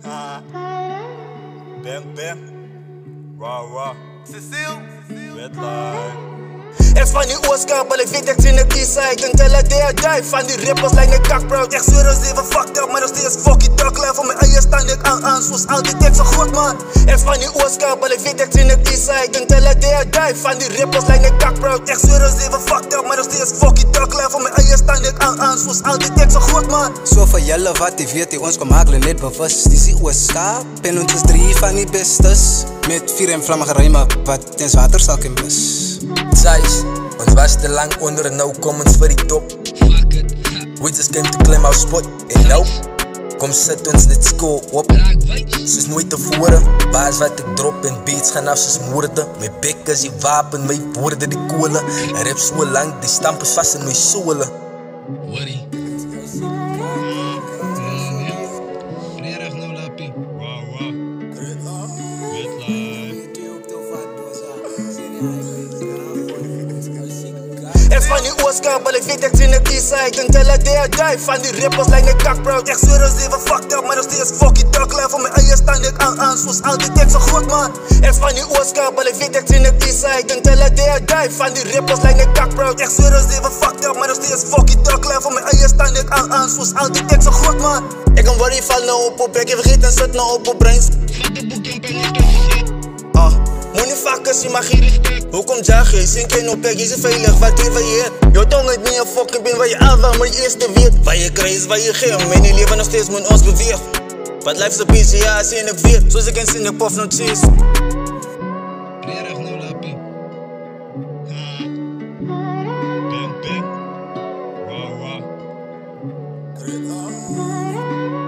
Bang, bang. Raw, raw. Cecile. Red line. Echt van die Oscar, maar ik weet echt in de B-side. Until I day I die, van die rappers lijken een kakbrood. Echt zweer als even fucked up, maar nog steeds fucking duckline. Voor mijn eigen stand ik aan, zoals altijd echt zo goed man. Echt van die Oscar, maar ik weet echt in de B-side. Until I day I die, van die rappers lijken een kakbrood. Echt zweer als even fucked up, maar nog steeds fucking duckline. Voor mijn eigen stand ik aan, zoals altijd echt zo goed man. So van julle wat die weet, die ons kom hakelen net bewust. Dis die Oscar, pen ons is 3 van die bestes. Met 4 en vlammige rijmen, wat tens water sal kan bus. Size, ons was te lang onder en nou kom ons vir die top. We just came to claim our spot. En nou, kom sit ons net skool op. Soos nooit tevore, baas wat ek drop en beats gaan af soos moorde. My bek is die wapen, my woorde die koole. En rap so lang, die stamp is vast in my sole. Worry. Vrijdag nou lappie. Raw, raw. Red line. Echt van die Oscar, maar ik weet echt in de B-side. Until I day I die, van die rappers lijken een kakbrood. Echt zweer als even fucked up, maar nog steeds fucking duckline. Voor mijn eigen stand ik aan, zoals altijd echt zo goed man. Echt van die Oscar, maar ik weet echt in de B-side. Until I day I die, van die rappers lijken een kakbrood. Echt zweer als even fucked up, maar nog steeds fucking duckline. Voor mijn eigen stand ik aan, zoals altijd echt zo goed man. Ik kan worry val nou op, ik heb vergeten en zit nou op brains. Vat de boek en pen is gezet. Money fuckers, je mag geen respect. Hoe komt je? Zink je op pek, je is veilig, wat hier van je? Je tong het niet een fucking bin waar je aan van, maar je eerste weet. Waar je krijgt, waar je geeft. Mijn leven nog steeds moet ons beweegt. Wat life is een beetje, ja, zie ik weer. Zoals ik kan zien, ik puff no cheese. Vrijdag nou lappie. Bang, bang. Raw, raw. Red line.